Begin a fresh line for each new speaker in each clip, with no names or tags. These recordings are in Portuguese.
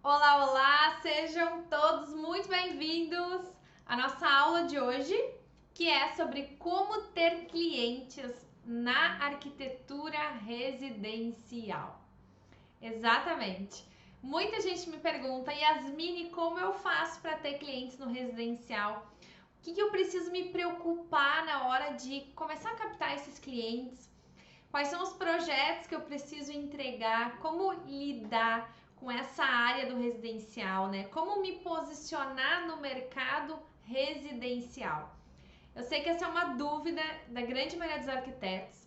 Olá, olá! Sejam todos muito bem-vindos à nossa aula de hoje, que é sobre como ter clientes na arquitetura residencial. Exatamente. Muita gente me pergunta, Yasmine, como eu faço para ter clientes no residencial? O que eu preciso me preocupar na hora de começar a captar esses clientes? Quais são os projetos que eu preciso entregar? Como lidar com essa área do residencial, né? Como me posicionar no mercado residencial? Eu sei que essa é uma dúvida da grande maioria dos arquitetos,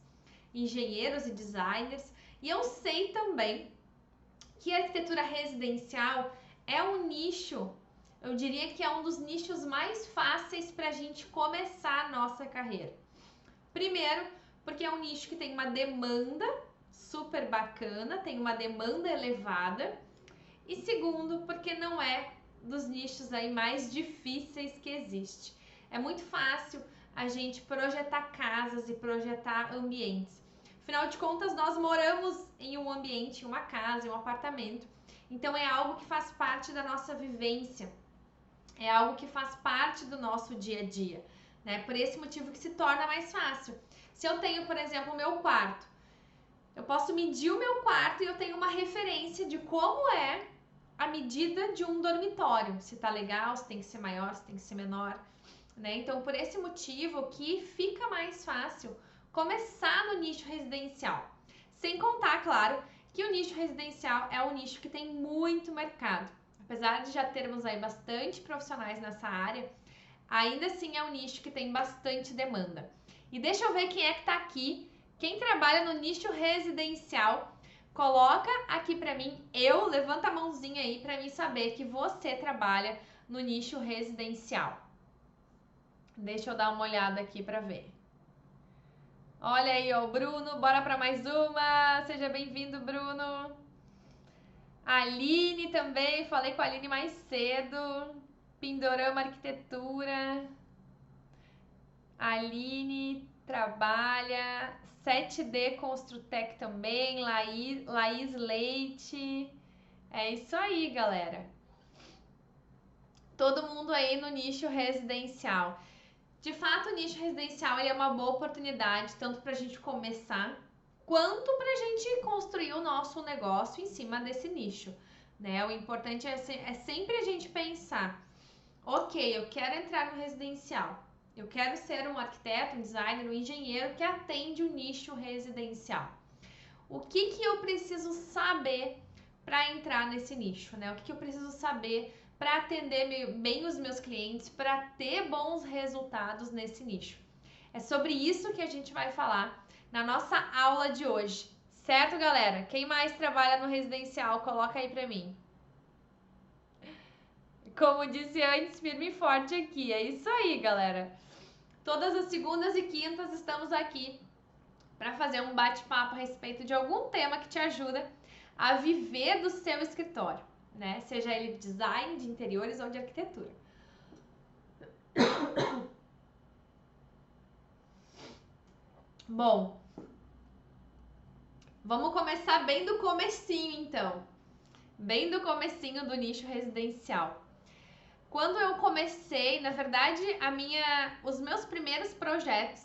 engenheiros e designers, e eu sei também que a arquitetura residencial é um nicho, eu diria que é um dos nichos mais fáceis para a gente começar a nossa carreira. Primeiro, porque é um nicho que tem uma demanda super bacana, tem uma demanda elevada. E segundo, porque não é dos nichos aí mais difíceis que existe. É muito fácil a gente projetar casas e projetar ambientes. Afinal de contas, nós moramos em um ambiente, em uma casa, em um apartamento. Então é algo que faz parte da nossa vivência. É algo que faz parte do nosso dia a dia, né? Por esse motivo que se torna mais fácil. Se eu tenho, por exemplo, o meu quarto, eu posso medir o meu quarto e eu tenho uma referência de como é a medida de um dormitório. Se tá legal, se tem que ser maior, se tem que ser menor, né? Então, por esse motivo que fica mais fácil começar no nicho residencial. Sem contar, claro, que o nicho residencial é um nicho que tem muito mercado. Apesar de já termos aí bastante profissionais nessa área, ainda assim é um nicho que tem bastante demanda. E deixa eu ver quem é que tá aqui. Quem trabalha no nicho residencial, coloca aqui pra mim, levanta a mãozinha aí pra mim saber que você trabalha no nicho residencial. Deixa eu dar uma olhada aqui pra ver. Olha aí, ó, o Bruno, bora pra mais uma. Seja bem-vindo, Bruno. A Aline também, falei com a Aline mais cedo. Pindorama Arquitetura. A Aline trabalha. 7D Construtec também. Laís Leite. É isso aí, galera. Todo mundo aí no nicho residencial. De fato, o nicho residencial ele é uma boa oportunidade, tanto para a gente começar, quanto para a gente construir o nosso negócio em cima desse nicho. Né? O importante é sempre a gente pensar: ok, eu quero entrar no residencial, eu quero ser um arquiteto, um designer, um engenheiro que atende o nicho residencial. O que eu preciso saber para entrar nesse nicho? Né? O que eu preciso saber para atender bem os meus clientes, para ter bons resultados nesse nicho? É sobre isso que a gente vai falar na nossa aula de hoje. Certo, galera? Quem mais trabalha no residencial, coloca aí para mim. Como disse antes, firme e forte aqui. É isso aí, galera. Todas as segundas e quintas estamos aqui para fazer um bate-papo a respeito de algum tema que te ajuda a viver do seu escritório, né? Seja ele de design, de interiores ou de arquitetura. Bom, vamos começar bem do comecinho, então. Bem do comecinho do nicho residencial. Quando eu comecei, na verdade, os meus primeiros projetos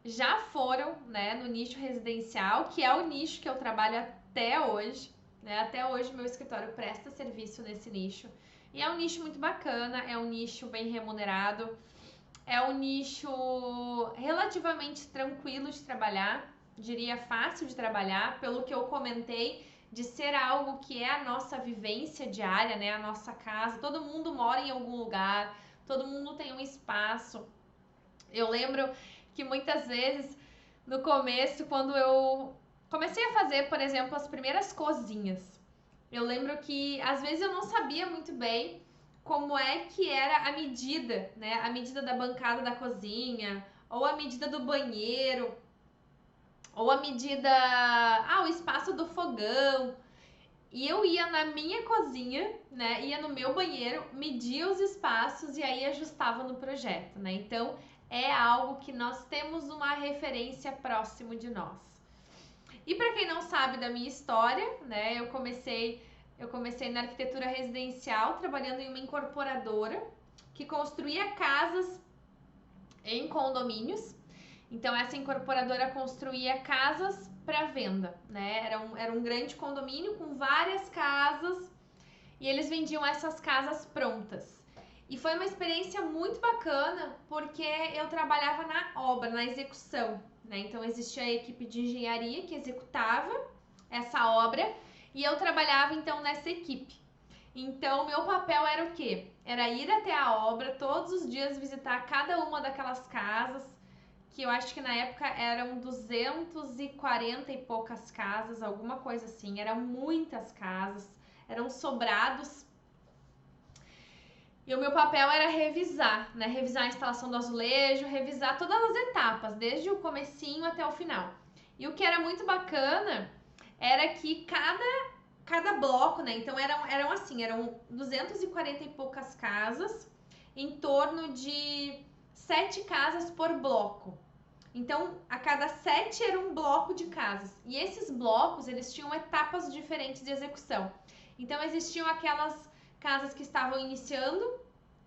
já foram, né, no nicho residencial, que é o nicho que eu trabalho até hoje, né? Até hoje meu escritório presta serviço nesse nicho. E é um nicho muito bacana, é um nicho bem remunerado, é um nicho relativamente tranquilo de trabalhar, diria fácil de trabalhar, pelo que eu comentei, de ser algo que é a nossa vivência diária, né? A nossa casa, todo mundo mora em algum lugar, todo mundo tem um espaço. Eu lembro que muitas vezes, no começo, quando eu comecei a fazer, por exemplo, as primeiras cozinhas, eu lembro que às vezes eu não sabia muito bem como é que era a medida, né? A medida da bancada da cozinha, ou a medida do banheiro, ou a medida, o espaço do fogão. E eu ia na minha cozinha, né? Ia no meu banheiro, media os espaços e aí ajustava no projeto, né? Então é algo que nós temos uma referência próximo de nós. E para quem não sabe da minha história, né? Eu comecei na arquitetura residencial, trabalhando em uma incorporadora que construía casas em condomínios. Então, essa incorporadora construía casas para venda, né? Era um grande condomínio com várias casas e eles vendiam essas casas prontas. E foi uma experiência muito bacana porque eu trabalhava na obra, na execução, né? Então, existia a equipe de engenharia que executava essa obra e eu trabalhava então nessa equipe. Então, meu papel era o quê? Era ir até a obra, todos os dias visitar cada uma daquelas casas, que eu acho que na época eram 240 e poucas casas, alguma coisa assim, eram muitas casas, eram sobrados. E o meu papel era revisar, né? Revisar a instalação do azulejo, revisar todas as etapas, desde o comecinho até o final. E o que era muito bacana era que cada bloco, né? Então eram 240 e poucas casas, em torno de 7 casas por bloco. Então, a cada 7 era um bloco de casas. E esses blocos, eles tinham etapas diferentes de execução. Então, existiam aquelas casas que estavam iniciando,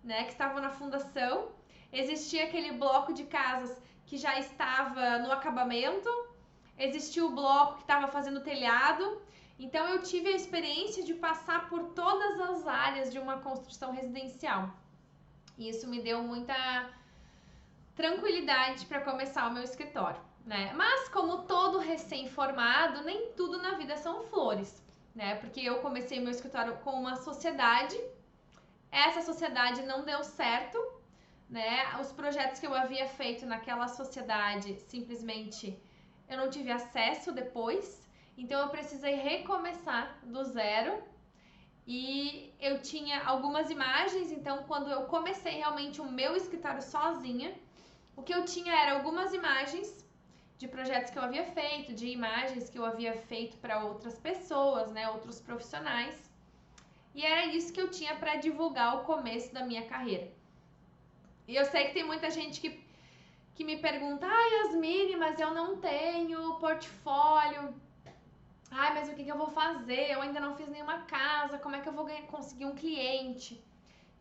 né? Que estavam na fundação. Existia aquele bloco de casas que já estava no acabamento. Existia o bloco que estava fazendo telhado. Então, eu tive a experiência de passar por todas as áreas de uma construção residencial. E isso me deu muita tranquilidade para começar o meu escritório, né? Mas, como todo recém-formado, nem tudo na vida são flores, né? Porque eu comecei meu escritório com uma sociedade, essa sociedade não deu certo, né? Os projetos que eu havia feito naquela sociedade, simplesmente eu não tive acesso depois, então eu precisei recomeçar do zero. E eu tinha algumas imagens, então quando eu comecei realmente o meu escritório sozinha, o que eu tinha era algumas imagens de projetos que eu havia feito, de imagens que eu havia feito para outras pessoas, né, outros profissionais. E era isso que eu tinha para divulgar o começo da minha carreira. E eu sei que tem muita gente que me pergunta: Yasmine, mas eu não tenho portfólio. Mas o que eu vou fazer? Eu ainda não fiz nenhuma casa, como é que eu vou conseguir um cliente?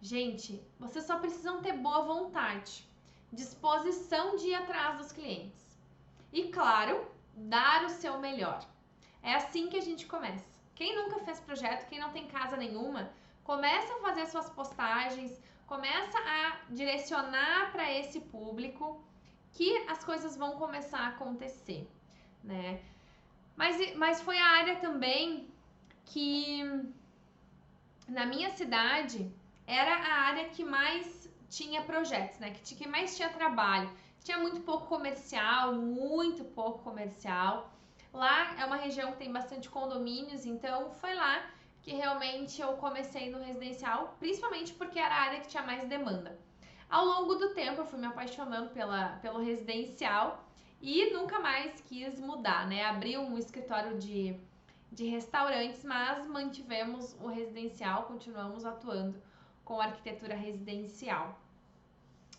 Gente, vocês só precisam ter boa vontade, disposição de ir atrás dos clientes. E claro, dar o seu melhor. É assim que a gente começa. Quem nunca fez projeto, quem não tem casa nenhuma, começa a fazer suas postagens, começa a direcionar para esse público que as coisas vão começar a acontecer, né? Mas foi a área também que, na minha cidade, era a área que mais tinha projetos, né? Que mais tinha trabalho. Tinha muito pouco comercial, muito pouco comercial. Lá é uma região que tem bastante condomínios, então foi lá que realmente eu comecei no residencial, principalmente porque era a área que tinha mais demanda. Ao longo do tempo eu fui me apaixonando pelo residencial e nunca mais quis mudar, né? Abri um escritório de restaurantes, mas mantivemos o residencial, continuamos atuando com arquitetura residencial.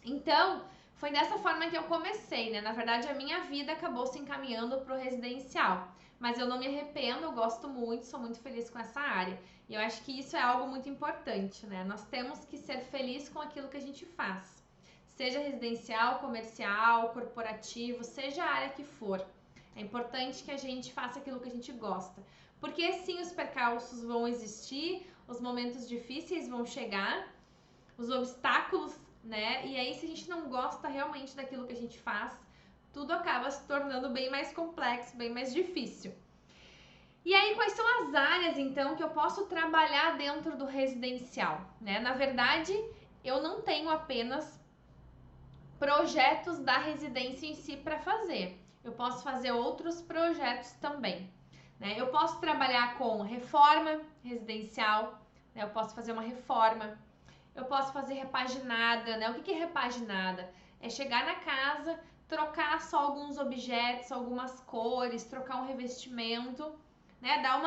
Então, foi dessa forma que eu comecei, né? Na verdade, a minha vida acabou se encaminhando para o residencial. Mas eu não me arrependo, eu gosto muito, sou muito feliz com essa área. E eu acho que isso é algo muito importante, né? Nós temos que ser felizes com aquilo que a gente faz. Seja residencial, comercial, corporativo, seja a área que for. É importante que a gente faça aquilo que a gente gosta. Porque sim, os percalços vão existir, os momentos difíceis vão chegar, os obstáculos, né? E aí, se a gente não gosta realmente daquilo que a gente faz, tudo acaba se tornando bem mais complexo, bem mais difícil. E aí, quais são as áreas, então, que eu posso trabalhar dentro do residencial, né? Na verdade, eu não tenho apenas projetos da residência em si para fazer. Eu posso fazer outros projetos também, né? Eu posso trabalhar com reforma residencial, né? Eu posso fazer uma reforma. Eu posso fazer repaginada, né? O que é repaginada? É chegar na casa, trocar só alguns objetos, algumas cores, trocar um revestimento, né? Dar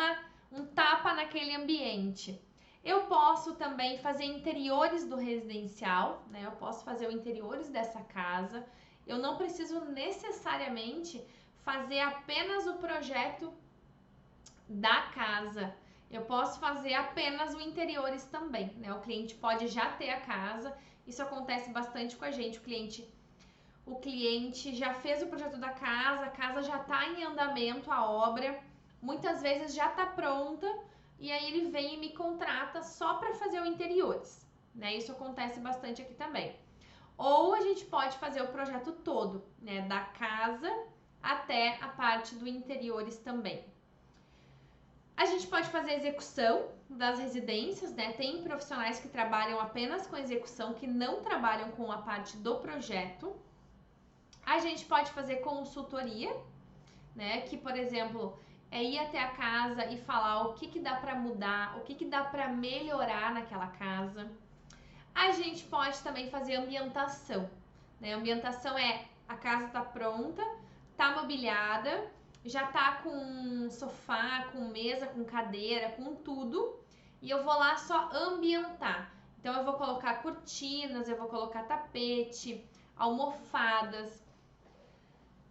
um tapa naquele ambiente. Eu posso também fazer interiores do residencial, né? Eu posso fazer os interiores dessa casa. Eu não preciso necessariamente fazer apenas o projeto da casa. eu posso fazer apenas o interiores também, né? O cliente pode já ter a casa, isso acontece bastante com a gente, o cliente já fez o projeto da casa, a casa já está em andamento, a obra, muitas vezes já está pronta, e aí ele vem e me contrata só para fazer o interiores, né? Isso acontece bastante aqui também. Ou a gente pode fazer o projeto todo, né? Da casa até a parte do interiores também. A gente pode fazer a execução das residências, né? Tem profissionais que trabalham apenas com execução, que não trabalham com a parte do projeto. A gente pode fazer consultoria, né? Que, por exemplo, é ir até a casa e falar o que dá para mudar, o que dá para melhorar naquela casa. A gente pode também fazer ambientação, né? Ambientação é a casa tá pronta, tá mobiliada, já tá com sofá, com mesa, com cadeira, com tudo, e eu vou lá só ambientar. Então eu vou colocar cortinas, eu vou colocar tapete, almofadas,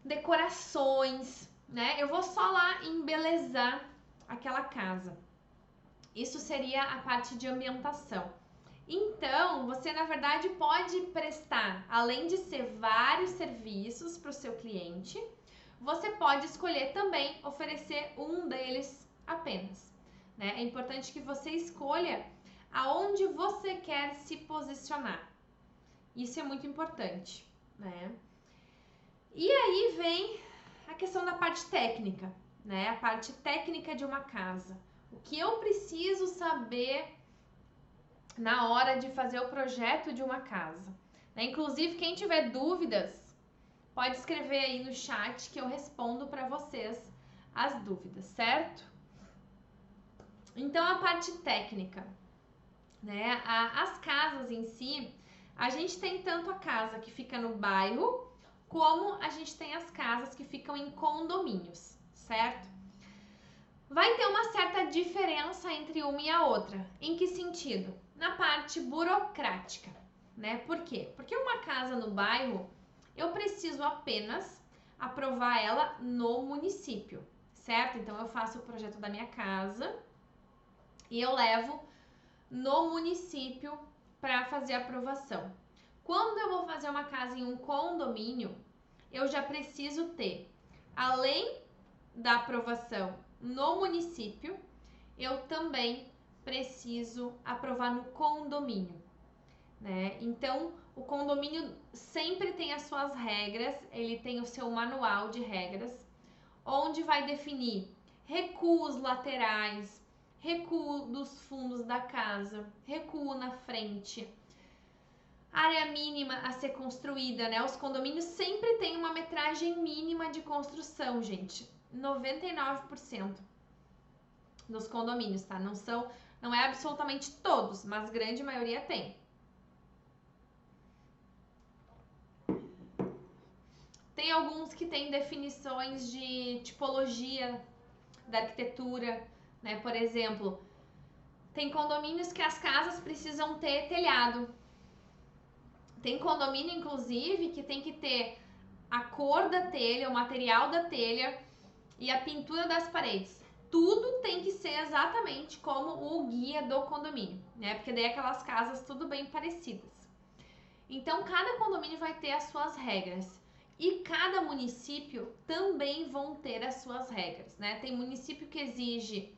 decorações, né? Eu vou só lá embelezar aquela casa. Isso seria a parte de ambientação. Então, você na verdade pode prestar, além de ser vários serviços para o seu cliente, você pode escolher também oferecer um deles apenas, né? É importante que você escolha aonde você quer se posicionar. Isso é muito importante, né? E aí vem a questão da parte técnica, né? A parte técnica de uma casa. O que eu preciso saber na hora de fazer o projeto de uma casa, né? Inclusive, quem tiver dúvidas, pode escrever aí no chat que eu respondo para vocês as dúvidas, certo? Então, a parte técnica, né? As casas em si, a gente tem tanto a casa que fica no bairro, como a gente tem as casas que ficam em condomínios, certo? Vai ter uma certa diferença entre uma e a outra. Em que sentido? Na parte burocrática, né? Por quê? Porque uma casa no bairro, eu preciso apenas aprovar ela no município, certo? Então, eu faço o projeto da minha casa e eu levo no município para fazer a aprovação. Quando eu vou fazer uma casa em um condomínio, eu já preciso ter, além da aprovação no município, eu também preciso aprovar no condomínio, né? Então, o condomínio sempre tem as suas regras, ele tem o seu manual de regras, onde vai definir recuos laterais, recuo dos fundos da casa, recuo na frente, área mínima a ser construída, né? Os condomínios sempre têm uma metragem mínima de construção, gente. 99% dos condomínios, tá? Não é absolutamente todos, mas grande maioria tem. Tem alguns que têm definições de tipologia da arquitetura, né? Por exemplo, tem condomínios que as casas precisam ter telhado. Tem condomínio, inclusive, que tem que ter a cor da telha, o material da telha e a pintura das paredes. Tudo tem que ser exatamente como o guia do condomínio, né? Porque daí aquelas casas tudo bem parecidas. Então, cada condomínio vai ter as suas regras. E cada município também vão ter as suas regras, né? Tem município que exige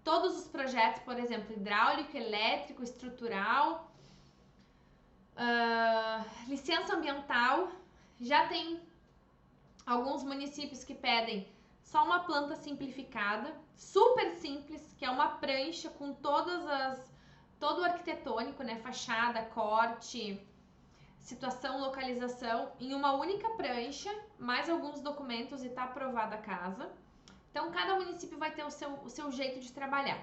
todos os projetos, por exemplo, hidráulico, elétrico, estrutural, licença ambiental. Já tem alguns municípios que pedem só uma planta simplificada, super simples, que é uma prancha com todo o arquitetônico, né? Fachada, corte, situação, localização, em uma única prancha, mais alguns documentos e tá aprovada a casa. Então, cada município vai ter o seu jeito de trabalhar.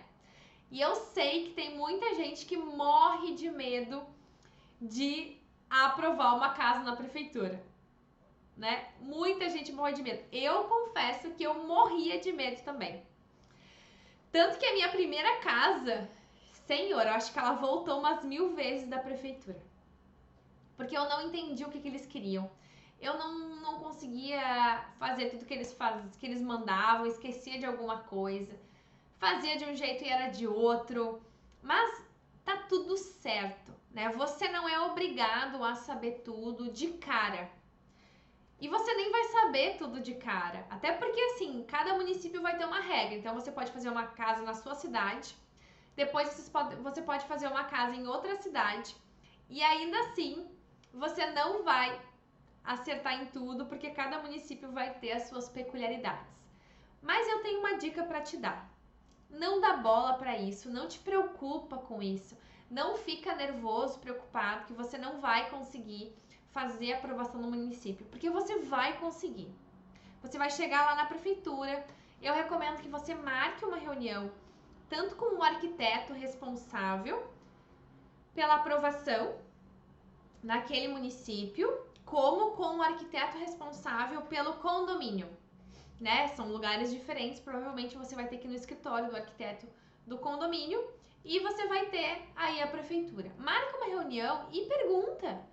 E eu sei que tem muita gente que morre de medo de aprovar uma casa na prefeitura, né? Muita gente morre de medo. Eu confesso que eu morria de medo também. Tanto que a minha primeira casa, senhor, eu acho que ela voltou umas 1000 vezes da prefeitura. Porque eu não entendi o que eles queriam. Eu não conseguia fazer tudo que eles mandavam, esquecia de alguma coisa. fazia de um jeito e era de outro, mas tá tudo certo, né? Você não é obrigado a saber tudo de cara. E você nem vai saber tudo de cara. Até porque, assim, cada município vai ter uma regra. Então, você pode fazer uma casa na sua cidade, depois você pode fazer uma casa em outra cidade, e ainda assim, você não vai acertar em tudo, porque cada município vai ter as suas peculiaridades. Mas eu tenho uma dica para te dar. Não dá bola para isso, não te preocupa com isso. Não fica nervoso, preocupado que você não vai conseguir fazer a aprovação no município, porque você vai conseguir. Você vai chegar lá na prefeitura. Eu recomendo que você marque uma reunião, tanto com o arquiteto responsável pela aprovação naquele município, como com o arquiteto responsável pelo condomínio, né? São lugares diferentes, provavelmente você vai ter que ir no escritório do arquiteto do condomínio e você vai ter aí a prefeitura. Marca uma reunião e pergunta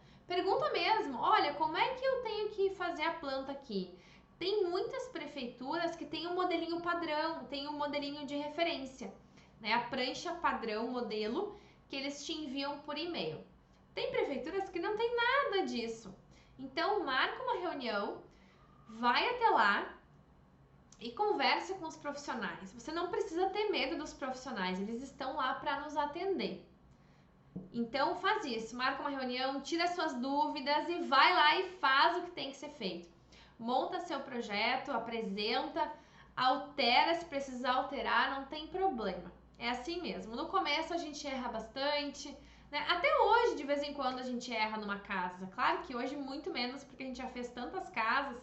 mesmo, olha, como é que eu tenho que fazer a planta aqui? Tem muitas prefeituras que tem um modelinho padrão, tem um modelinho de referência, né? A prancha padrão, modelo, que eles te enviam por e-mail. Tem prefeituras que não tem nada disso. Então, marca uma reunião, vai até lá e conversa com os profissionais. Você não precisa ter medo dos profissionais, eles estão lá para nos atender. Então, faz isso, marca uma reunião, tira suas dúvidas e vai lá e faz o que tem que ser feito. Monta seu projeto, apresenta, altera, se precisar alterar, não tem problema. É assim mesmo. No começo a gente erra bastante, né? Até hoje, de vez em quando, a gente erra numa casa. Claro que hoje muito menos, porque a gente já fez tantas casas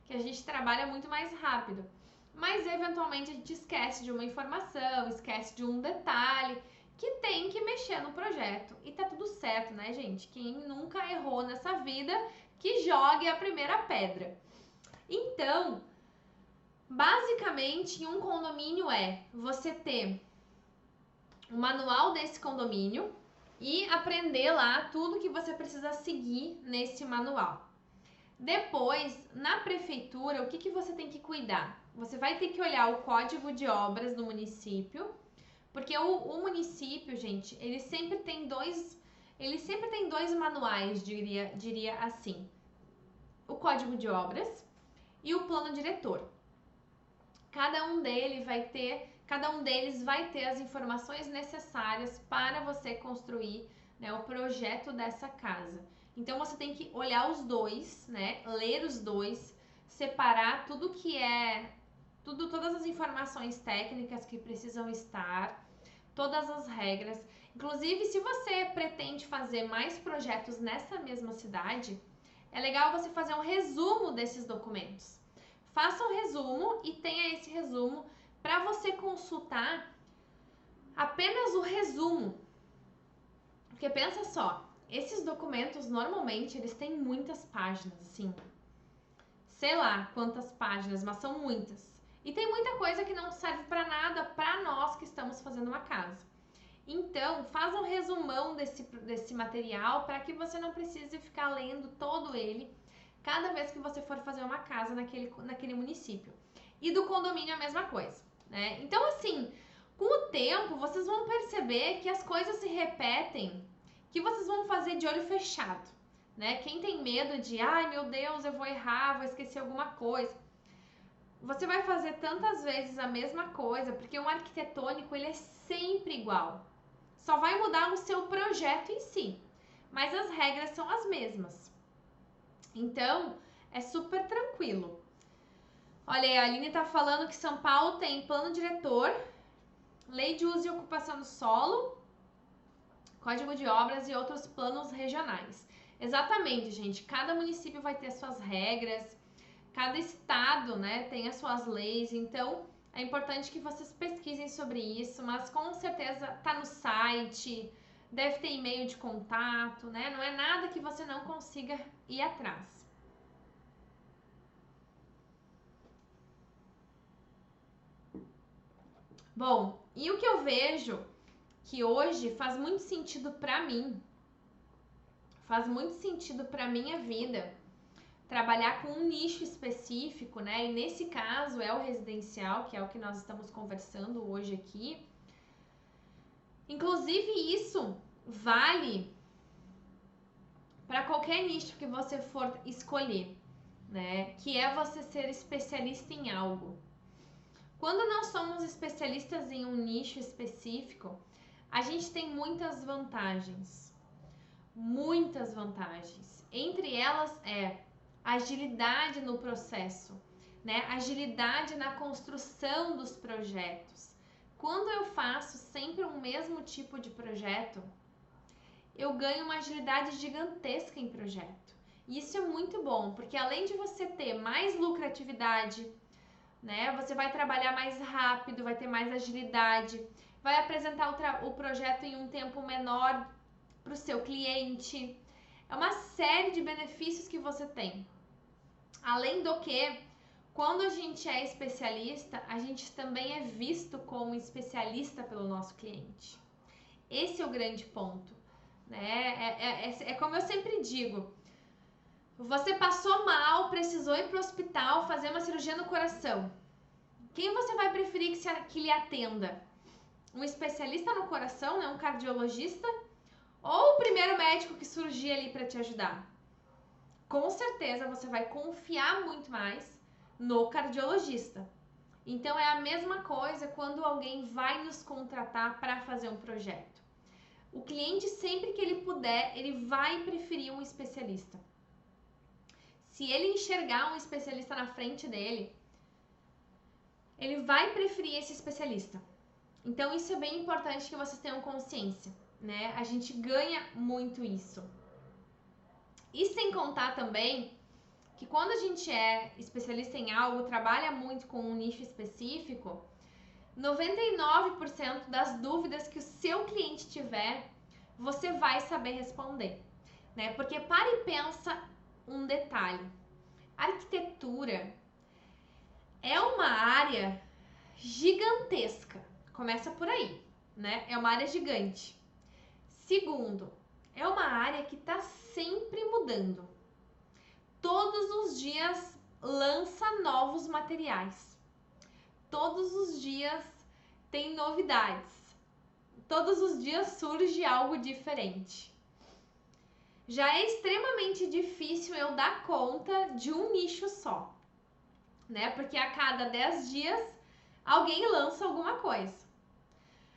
que a gente trabalha muito mais rápido. Mas, eventualmente, a gente esquece de uma informação, esquece de um detalhe que tem que mexer no projeto. E tá tudo certo, né, gente? Quem nunca errou nessa vida, que jogue a primeira pedra. Então, basicamente, um condomínio é você ter o manual desse condomínio e aprender lá tudo que você precisa seguir nesse manual. Depois, na prefeitura, o que você tem que cuidar? Você vai ter que olhar o código de obras do município, porque o município, gente, ele sempre tem dois manuais, diria assim. O código de obras e o plano diretor. Cada um deles vai ter as informações necessárias para você construir, né, o projeto dessa casa. Então você tem que olhar os dois, né, ler os dois, separar tudo que é, todas as informações técnicas que precisam estar, todas as regras. Inclusive, se você pretende fazer mais projetos nessa mesma cidade, é legal você fazer um resumo desses documentos. Faça um resumo e tenha esse resumo para você consultar apenas o resumo. Porque pensa só, esses documentos normalmente eles têm muitas páginas, assim. Sei lá quantas páginas, mas são muitas. E tem muita coisa que não serve para nada para nós que estamos fazendo uma casa. Então, faz um resumão desse material para que você não precise ficar lendo todo ele cada vez que você for fazer uma casa naquele município. E do condomínio a mesma coisa, né? Então, assim, com o tempo, vocês vão perceber que as coisas se repetem, que vocês vão fazer de olho fechado, né? Quem tem medo de, ai meu Deus, eu vou errar, vou esquecer alguma coisa. Você vai fazer tantas vezes a mesma coisa, porque um arquitetônico, ele é sempre igual. Só vai mudar o seu projeto em si, mas as regras são as mesmas. Então, é super tranquilo. Olha aí, a Aline tá falando que São Paulo tem plano diretor, lei de uso e ocupação do solo, código de obras e outros planos regionais. Exatamente, gente. Cada município vai ter suas regras, cada estado, né, tem as suas leis. Então, é importante que vocês pesquisem sobre isso, mas com certeza tá no site, deve ter e-mail de contato, né? Não é nada que você não consiga ir atrás. Bom, e o que eu vejo que hoje faz muito sentido para mim, faz muito sentido para minha vida, trabalhar com um nicho específico, né? E nesse caso é o residencial, que é o que nós estamos conversando hoje aqui. Inclusive, isso vale para qualquer nicho que você for escolher, né? Que é você ser especialista em algo. Quando nós somos especialistas em um nicho específico, a gente tem muitas vantagens. Muitas vantagens. Entre elas é agilidade no processo, né? Agilidade na construção dos projetos. Quando eu faço sempre o mesmo tipo de projeto, eu ganho uma agilidade gigantesca em projeto. E isso é muito bom, porque além de você ter mais lucratividade, né? Você vai trabalhar mais rápido, vai ter mais agilidade, vai apresentar o projeto em um tempo menor para o seu cliente. É uma série de benefícios que você tem. Além do que, quando a gente é especialista, a gente também é visto como especialista pelo nosso cliente. Esse é o grande ponto, né? É como eu sempre digo, você passou mal, precisou ir para o hospital fazer uma cirurgia no coração. Quem você vai preferir que lhe atenda? Um especialista no coração, né? Um cardiologista? Ou o primeiro médico que surgir ali para te ajudar? Com certeza você vai confiar muito mais no cardiologista. Então é a mesma coisa quando alguém vai nos contratar para fazer um projeto. O cliente, sempre que ele puder, ele vai preferir um especialista. Se ele enxergar um especialista na frente dele, ele vai preferir esse especialista. Então isso é bem importante que vocês tenham consciência, né? A gente ganha muito isso. E sem contar também que quando a gente é especialista em algo, trabalha muito com um nicho específico, 99% das dúvidas que o seu cliente tiver, você vai saber responder, né? Porque para e pensa um detalhe. Arquitetura é uma área gigantesca. Começa por aí, né? É uma área gigante. Segundo, é uma área que está sempre mudando. Todos os dias lança novos materiais. Todos os dias tem novidades. Todos os dias surge algo diferente. Já é extremamente difícil eu dar conta de um nicho só, né? Porque a cada 10 dias alguém lança alguma coisa.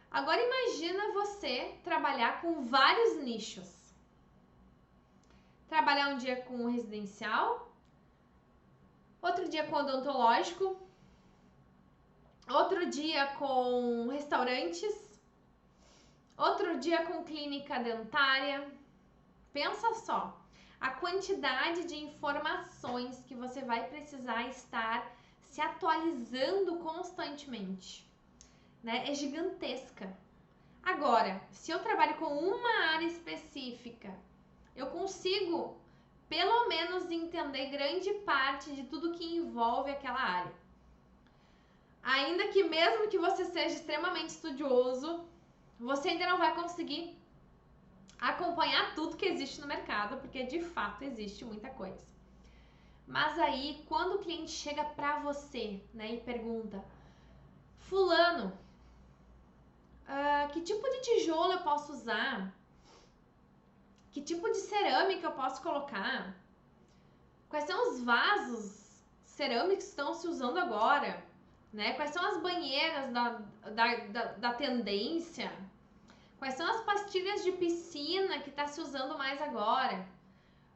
Agora imagina você trabalhar com vários nichos. Trabalhar um dia com residencial, outro dia com odontológico, outro dia com restaurantes, outro dia com clínica dentária. Pensa só, a quantidade de informações que você vai precisar estar se atualizando constantemente, né? É gigantesca. Agora, se eu trabalho com uma área específica, eu consigo pelo menos entender grande parte de tudo que envolve aquela área. Ainda que mesmo que você seja extremamente estudioso, você ainda não vai conseguir acompanhar tudo que existe no mercado, porque de fato existe muita coisa. Mas aí, quando o cliente chega para você, né, e pergunta: fulano, que tipo de tijolo eu posso usar? Que tipo de cerâmica eu posso colocar? Quais são os vasos cerâmicos que estão se usando agora? Né? Quais são as banheiras da tendência? Quais são as pastilhas de piscina que está se usando mais agora?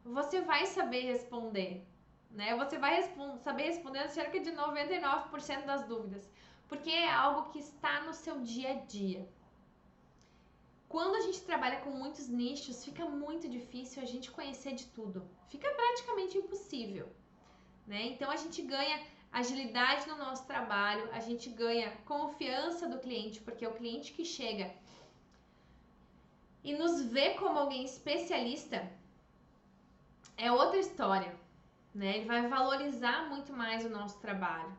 Você vai saber responder, né? Você vai saber responder cerca de 99% das dúvidas, porque é algo que está no seu dia a dia. Quando a gente trabalha com muitos nichos, fica muito difícil a gente conhecer de tudo. Fica praticamente impossível, né? Então a gente ganha agilidade no nosso trabalho, a gente ganha confiança do cliente, porque é o cliente que chega e nos vê como alguém especialista, é outra história, né? Ele vai valorizar muito mais o nosso trabalho.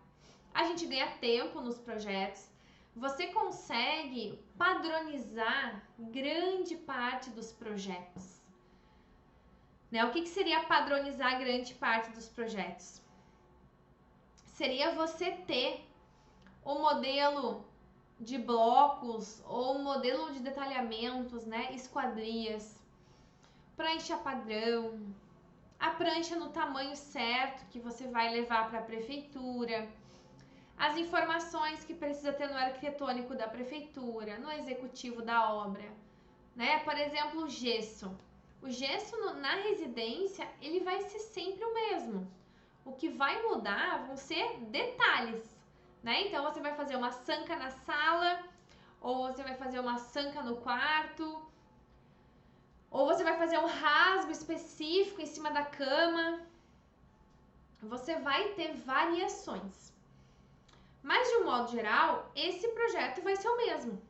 A gente ganha tempo nos projetos. Você consegue padronizar grande parte dos projetos. Né? O que seria padronizar grande parte dos projetos? Seria você ter o modelo de blocos ou modelo de detalhamentos, né? Esquadrias, prancha padrão, a prancha no tamanho certo que você vai levar para a prefeitura, as informações que precisa ter no arquitetônico da prefeitura, no executivo da obra, né? Por exemplo, o gesso. O gesso na residência, ele vai ser sempre o mesmo. O que vai mudar vão ser detalhes, né? Então, você vai fazer uma sanca na sala, ou você vai fazer uma sanca no quarto, ou você vai fazer um rasgo específico em cima da cama. Você vai ter variações. Mas, de um modo geral, esse projeto vai ser o mesmo,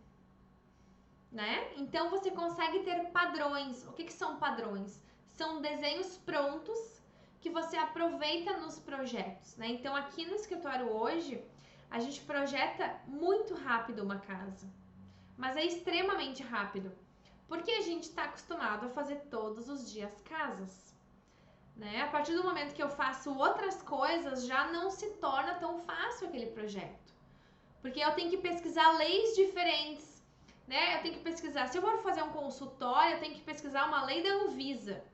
né? Então, você consegue ter padrões. O que são padrões? São desenhos prontos que você aproveita nos projetos, né? Então, aqui no escritório hoje, a gente projeta muito rápido uma casa, mas é extremamente rápido, porque a gente está acostumado a fazer todos os dias casas, né? A partir do momento que eu faço outras coisas, já não se torna tão fácil aquele projeto, porque eu tenho que pesquisar leis diferentes, né? Eu tenho que pesquisar, se eu for fazer um consultório, eu tenho que pesquisar uma lei da Anvisa.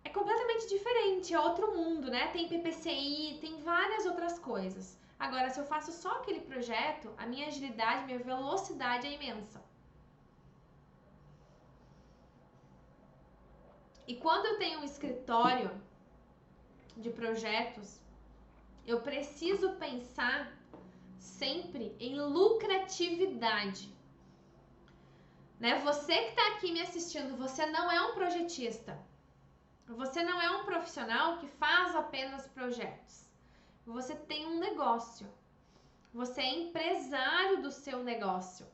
É completamente diferente, é outro mundo, né? Tem PPCI, tem várias outras coisas. Agora, se eu faço só aquele projeto, a minha agilidade, minha velocidade é imensa. E quando eu tenho um escritório de projetos, eu preciso pensar sempre em lucratividade. Né? Você que está aqui me assistindo, você não é um projetista. Você não é um profissional que faz apenas projetos. Você tem um negócio. Você é empresário do seu negócio.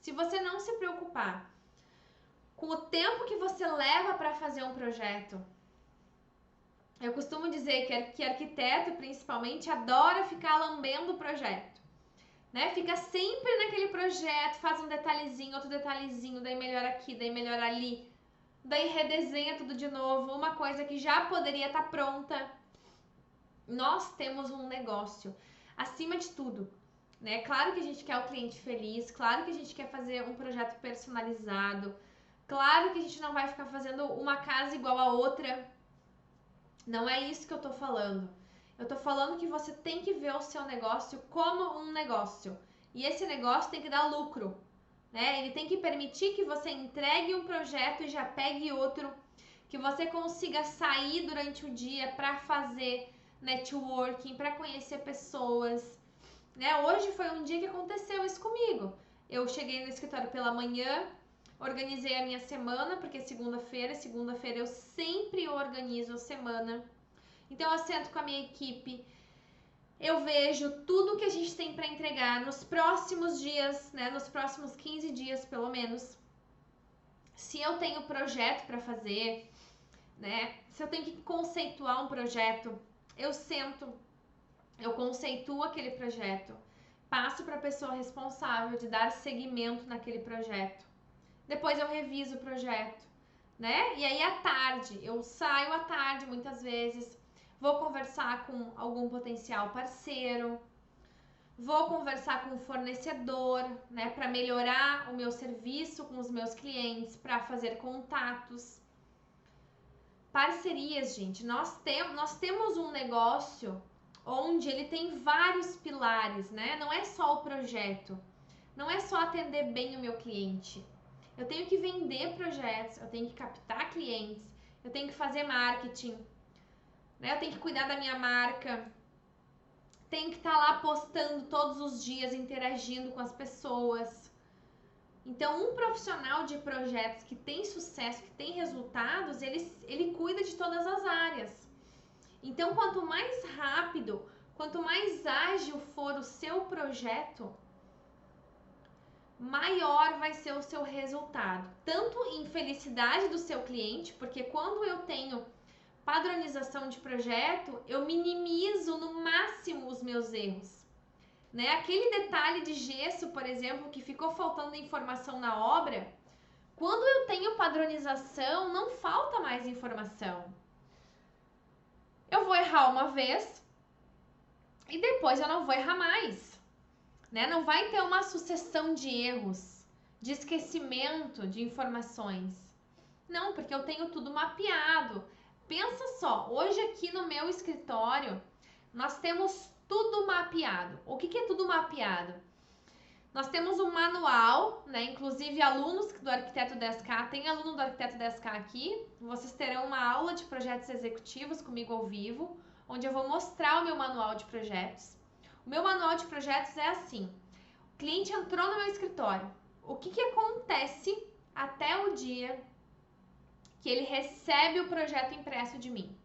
Se você não se preocupar com o tempo que você leva para fazer um projeto, eu costumo dizer que arquiteto, principalmente, adora ficar lambendo o projeto. Né? Fica sempre naquele projeto, faz um detalhezinho, outro detalhezinho, daí melhora aqui, daí melhora ali. Daí redesenha tudo de novo, uma coisa que já poderia estar pronta. Nós temos um negócio, acima de tudo, né? Claro que a gente quer o cliente feliz, claro que a gente quer fazer um projeto personalizado, claro que a gente não vai ficar fazendo uma casa igual a outra. Não é isso que eu tô falando. Eu tô falando que você tem que ver o seu negócio como um negócio. E esse negócio tem que dar lucro. Né? Ele tem que permitir que você entregue um projeto e já pegue outro, que você consiga sair durante o dia para fazer networking, para conhecer pessoas. Né? Hoje foi um dia que aconteceu isso comigo. Eu cheguei no escritório pela manhã, organizei a minha semana, porque segunda-feira eu sempre organizo a semana. Então eu sento com a minha equipe, eu vejo tudo que a gente tem para entregar nos próximos dias, né? Nos próximos 15 dias, pelo menos. Se eu tenho projeto para fazer, né? Se eu tenho que conceituar um projeto, eu sento, eu conceituo aquele projeto, passo para a pessoa responsável de dar seguimento naquele projeto. Depois eu reviso o projeto, né? E aí à tarde, eu saio à tarde muitas vezes, vou conversar com algum potencial parceiro, vou conversar com o fornecedor, né, para melhorar o meu serviço com os meus clientes, para fazer contatos. Parcerias, gente, nós temos um negócio onde ele tem vários pilares, né? Não é só o projeto, não é só atender bem o meu cliente. Eu tenho que vender projetos, eu tenho que captar clientes, eu tenho que fazer marketing, né? Eu tenho que cuidar da minha marca, tenho que estar lá postando todos os dias, interagindo com as pessoas. Então, um profissional de projetos que tem sucesso, que tem resultados, ele cuida de todas as áreas. Então, quanto mais rápido, quanto mais ágil for o seu projeto, maior vai ser o seu resultado. Tanto em felicidade do seu cliente, porque quando eu tenho padronização de projeto, eu minimizo no máximo os meus erros. Né? Aquele detalhe de gesso, por exemplo, que ficou faltando informação na obra, Quando eu tenho padronização, não falta mais informação. Eu vou errar uma vez e depois eu não vou errar mais, né? Não vai ter uma sucessão de erros, de esquecimento de informações. Não, porque eu tenho tudo mapeado. Pensa só, hoje aqui no meu escritório, nós temos tudo mapeado. O que é tudo mapeado? Nós temos um manual, né? Inclusive alunos do Arquiteto 10K, tem aluno do Arquiteto 10K aqui, vocês terão uma aula de projetos executivos comigo ao vivo, onde eu vou mostrar o meu manual de projetos. O meu manual de projetos é assim, o cliente entrou no meu escritório, o que acontece até o dia que ele recebe o projeto impresso de mim?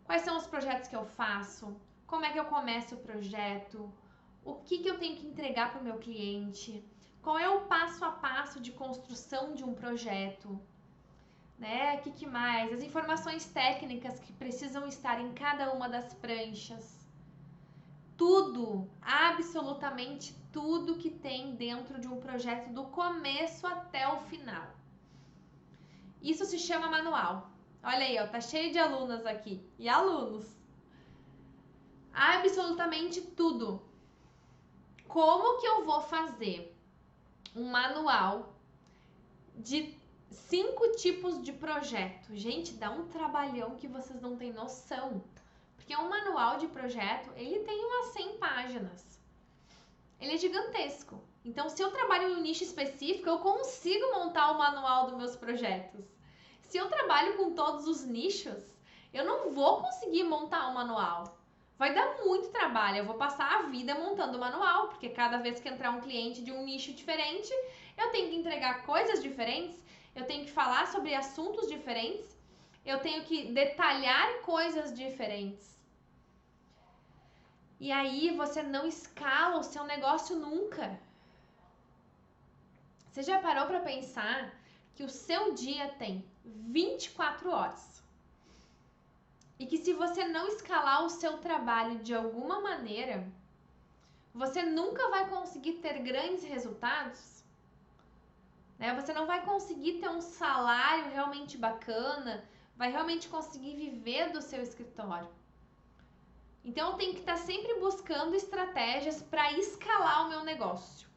Quais são os projetos que eu faço? Como é que eu começo o projeto? O que eu tenho que entregar para o meu cliente? Qual é o passo a passo de construção de um projeto? Né? O que mais? As informações técnicas que precisam estar em cada uma das pranchas. Tudo, absolutamente tudo que tem dentro de um projeto do começo até o final. Isso se chama manual. Olha aí, ó, tá cheio de alunas aqui e alunos. Absolutamente tudo. Como que eu vou fazer um manual de 5 tipos de projeto? Gente, dá um trabalhão que vocês não têm noção. Porque um manual de projeto, ele tem umas 100 páginas. Ele é gigantesco. Então, se eu trabalho em um nicho específico, eu consigo montar o manual dos meus projetos. Se eu trabalho com todos os nichos, eu não vou conseguir montar um manual. Vai dar muito trabalho, eu vou passar a vida montando o manual, porque cada vez que entrar um cliente de um nicho diferente, eu tenho que entregar coisas diferentes, eu tenho que falar sobre assuntos diferentes, eu tenho que detalhar coisas diferentes. E aí você não escala o seu negócio nunca. Você já parou para pensar que o seu dia tem 24 horas? E que se você não escalar o seu trabalho de alguma maneira, você nunca vai conseguir ter grandes resultados, né? Você não vai conseguir ter um salário realmente bacana, vai realmente conseguir viver do seu escritório. Então, eu tenho que estar sempre buscando estratégias para escalar o meu negócio.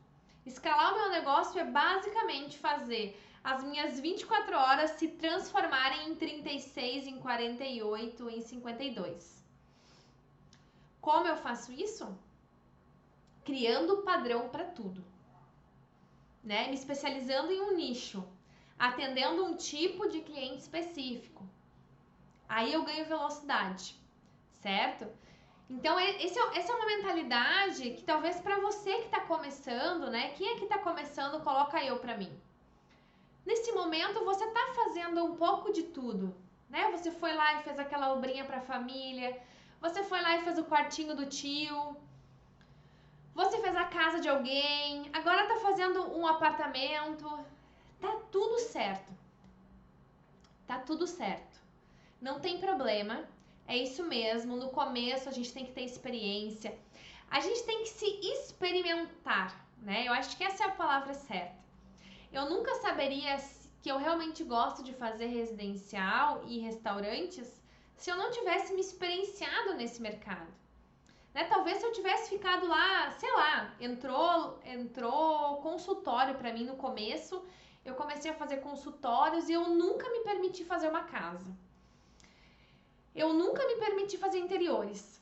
Escalar o meu negócio é basicamente fazer as minhas 24 horas se transformarem em 36, em 48, em 52. Como eu faço isso? Criando padrão para tudo, né? Me especializando em um nicho, atendendo um tipo de cliente específico. Aí eu ganho velocidade, certo? Então, essa é uma mentalidade que talvez para você que está começando, né? Quem é que está começando, coloca eu para mim. Nesse momento, você está fazendo um pouco de tudo, né? Você foi lá e fez aquela obrinha para a família, você foi lá e fez o quartinho do tio, você fez a casa de alguém, agora está fazendo um apartamento. Tá tudo certo. Tá tudo certo. Não tem problema. É isso mesmo. No começo a gente tem que ter experiência. A gente tem que se experimentar, né? Eu acho que essa é a palavra certa. Eu nunca saberia que eu realmente gosto de fazer residencial e restaurantes se eu não tivesse me experienciado nesse mercado. Né? Talvez se eu tivesse ficado lá, sei lá, entrou consultório para mim no começo, eu comecei a fazer consultórios e eu nunca me permiti fazer uma casa. Eu nunca me permiti fazer interiores.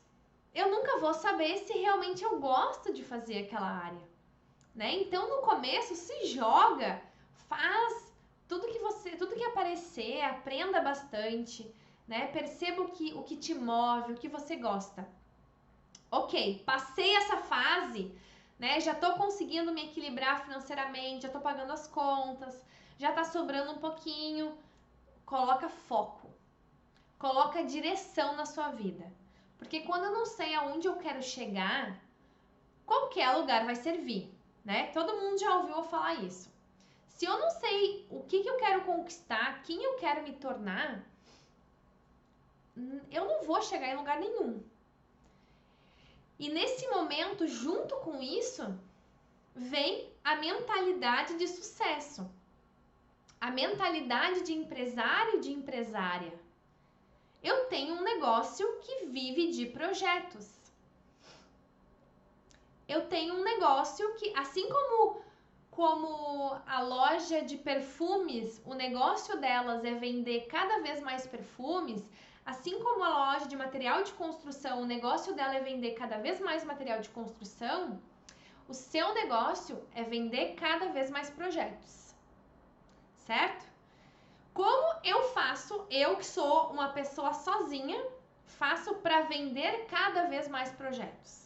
Eu nunca vou saber se realmente eu gosto de fazer aquela área, né? Então, no começo, se joga, faz tudo que aparecer, aprenda bastante, né? Perceba o que te move, o que você gosta. Ok, passei essa fase, né? Já tô conseguindo me equilibrar financeiramente, já tô pagando as contas, já tá sobrando um pouquinho. Coloca foco. Coloca direção na sua vida. Porque quando eu não sei aonde eu quero chegar, qualquer lugar vai servir, né? Todo mundo já ouviu eu falar isso. Se eu não sei o que eu quero conquistar, quem eu quero me tornar, eu não vou chegar em lugar nenhum. E nesse momento, junto com isso, vem a mentalidade de sucesso. a mentalidade de empresário e de empresária. Eu tenho um negócio que vive de projetos. Eu tenho um negócio que, assim como a loja de perfumes, o negócio delas é vender cada vez mais perfumes, assim como a loja de material de construção, o negócio dela é vender cada vez mais material de construção, o seu negócio é vender cada vez mais projetos, certo? Como eu faço, eu que sou uma pessoa sozinha, faço para vender cada vez mais projetos?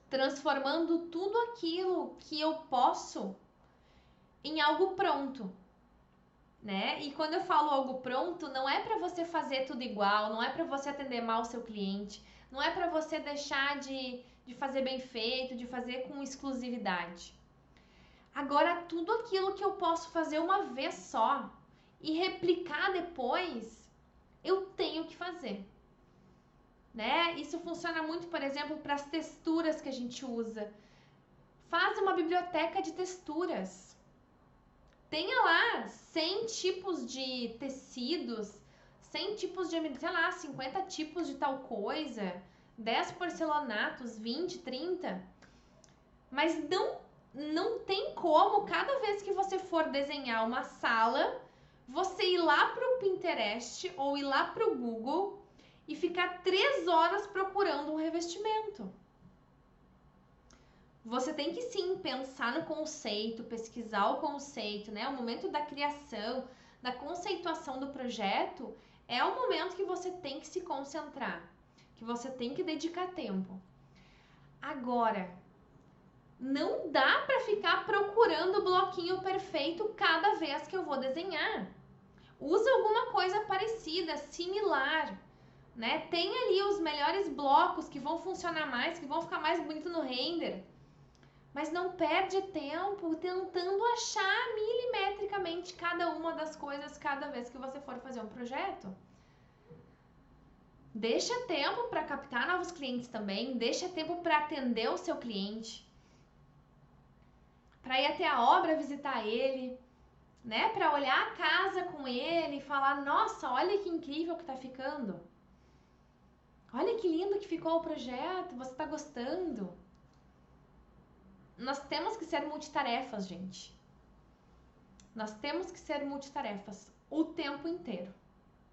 Transformando tudo aquilo que eu posso em algo pronto, né? E quando eu falo algo pronto, não é para você fazer tudo igual, não é para você atender mal o seu cliente, não é para você deixar de fazer bem feito, de fazer com exclusividade. Agora, tudo aquilo que eu posso fazer uma vez só e replicar depois, eu tenho que fazer. Né? Isso funciona muito, por exemplo, para as texturas que a gente usa. Faz uma biblioteca de texturas. Tenha lá 100 tipos de tecidos, 100 tipos de, sei lá, 50 tipos de tal coisa, 10 porcelanatos, 20, 30. Mas não tem como, cada vez que você for desenhar uma sala, você ir lá para o Pinterest ou ir lá para o Google e ficar 3 horas procurando um revestimento. Você tem que sim pensar no conceito, pesquisar o conceito, né? O momento da criação, da conceituação do projeto é o momento que você tem que se concentrar, que você tem que dedicar tempo. Agora, não dá para ficar procurando o bloquinho perfeito cada vez que eu vou desenhar. Usa alguma coisa parecida, similar. Né? Tem ali os melhores blocos que vão funcionar mais, que vão ficar mais bonito no render. Mas não perde tempo tentando achar milimetricamente cada uma das coisas cada vez que você for fazer um projeto. Deixa tempo para captar novos clientes também, deixa tempo para atender o seu cliente, para ir até a obra visitar ele, né? Para olhar a casa com ele e falar: nossa, olha que incrível que tá ficando. Olha que lindo que ficou o projeto, você está gostando? Nós temos que ser multitarefas, gente. Nós temos que ser multitarefas o tempo inteiro,